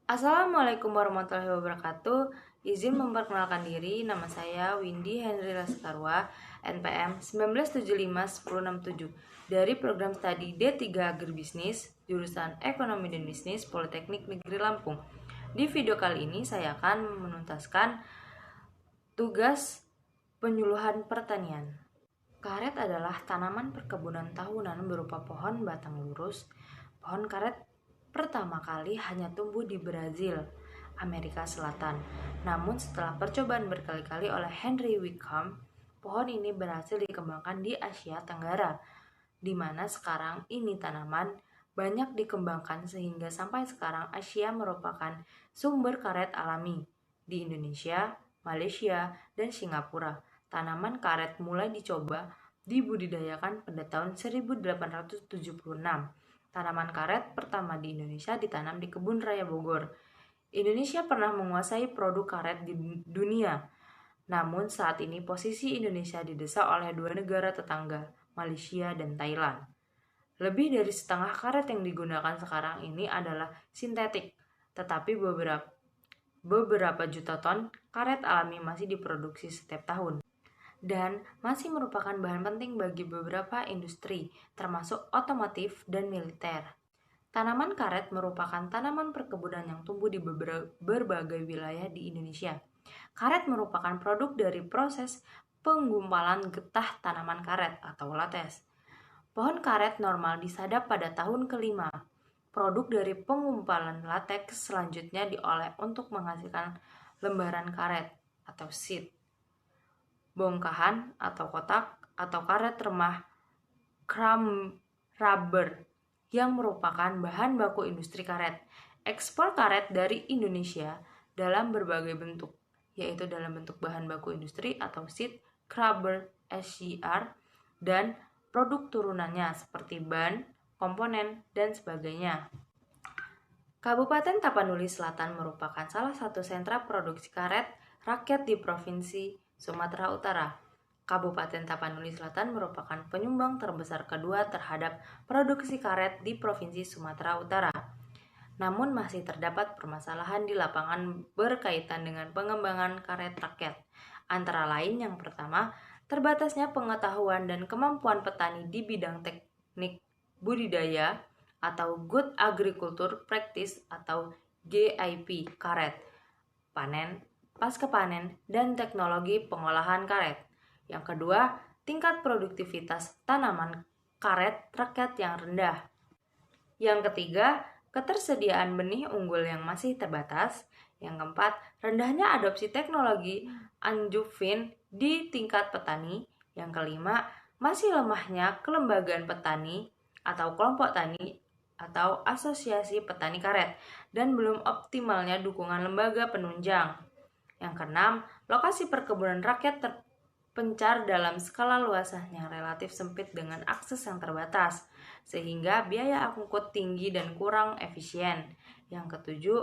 Assalamualaikum warahmatullahi wabarakatuh. Izin memperkenalkan diri, nama saya Windy Henry Laskarwa, NPM 1975-1067 dari program studi D3 Agribisnis, jurusan Ekonomi dan Bisnis Politeknik Negeri Lampung. Di video kali ini saya akan menuntaskan tugas penyuluhan pertanian. Karet adalah tanaman perkebunan tahunan berupa pohon batang lurus. Pohon karet pertama kali hanya tumbuh di Brazil, Amerika Selatan. Namun setelah percobaan berkali-kali oleh Henry Wickham, pohon ini berhasil dikembangkan di Asia Tenggara, di mana sekarang ini tanaman banyak dikembangkan sehingga sampai sekarang Asia merupakan sumber karet alami. Di Indonesia, Malaysia, dan Singapura, tanaman karet mulai dicoba dibudidayakan pada tahun 1876. Tanaman karet pertama di Indonesia ditanam di Kebun Raya Bogor. Indonesia pernah menguasai produk karet di dunia. Namun saat ini posisi Indonesia didesak oleh dua negara tetangga, Malaysia dan Thailand. Lebih dari setengah karet yang digunakan sekarang ini adalah sintetik, tetapi beberapa juta ton karet alami masih diproduksi setiap tahun dan masih merupakan bahan penting bagi beberapa industri, termasuk otomotif dan militer. Tanaman karet merupakan tanaman perkebunan yang tumbuh di berbagai wilayah di Indonesia. Karet merupakan produk dari proses penggumpalan getah tanaman karet atau lates. Pohon karet normal disadap pada tahun kelima. Produk dari penggumpalan lateks selanjutnya diolah untuk menghasilkan lembaran karet atau sheet, bongkahan atau kotak, atau karet remah crumb rubber yang merupakan bahan baku industri karet. Ekspor karet dari Indonesia dalam berbagai bentuk, yaitu dalam bentuk bahan baku industri atau sheet, rubber, SCR, dan produk turunannya seperti ban, komponen, dan sebagainya. Kabupaten Tapanuli Selatan merupakan salah satu sentra produksi karet rakyat di Provinsi Sumatera Utara. Kabupaten Tapanuli Selatan merupakan penyumbang terbesar kedua terhadap produksi karet di Provinsi Sumatera Utara. Namun masih terdapat permasalahan di lapangan berkaitan dengan pengembangan karet rakyat. Antara lain yang pertama, terbatasnya pengetahuan dan kemampuan petani di bidang teknik budidaya atau Good Agriculture Practice atau GIP karet, panen, pasca panen, dan teknologi pengolahan karet. Yang kedua, tingkat produktivitas tanaman karet rakyat yang rendah. Yang ketiga, ketersediaan benih unggul yang masih terbatas. Yang keempat, rendahnya adopsi teknologi anjuvin di tingkat petani. Yang kelima, masih lemahnya kelembagaan petani atau kelompok tani atau asosiasi petani karet dan belum optimalnya dukungan lembaga penunjang. Yang keenam, lokasi perkebunan rakyat terpencar dalam skala luasan yang relatif sempit dengan akses yang terbatas, sehingga biaya angkut tinggi dan kurang efisien. Yang ketujuh,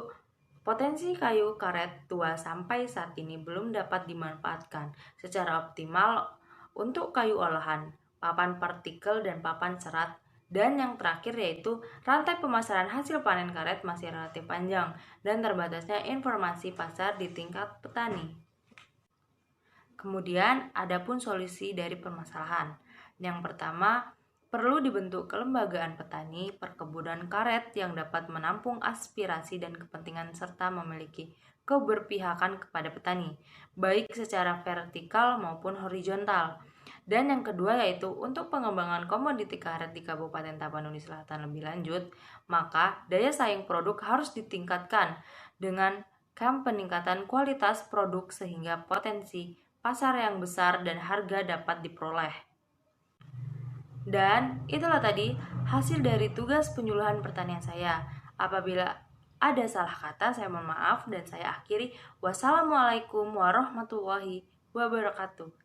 potensi kayu karet tua sampai saat ini belum dapat dimanfaatkan secara optimal untuk kayu olahan, papan partikel dan papan serat. Dan yang terakhir yaitu rantai pemasaran hasil panen karet masih relatif panjang dan terbatasnya informasi pasar di tingkat petani. Kemudian, ada pun solusi dari permasalahan. Yang pertama, perlu dibentuk kelembagaan petani perkebunan karet yang dapat menampung aspirasi dan kepentingan serta memiliki keberpihakan kepada petani, baik secara vertikal maupun horizontal. Dan yang kedua yaitu untuk pengembangan komoditi karet di Kabupaten Tapanuli Selatan lebih lanjut, maka daya saing produk harus ditingkatkan dengan peningkatan kualitas produk sehingga potensi pasar yang besar dan harga dapat diperoleh. Dan itulah tadi hasil dari tugas penyuluhan pertanian saya. Apabila ada salah kata, saya mohon maaf dan saya akhiri. Wassalamualaikum warahmatullahi wabarakatuh.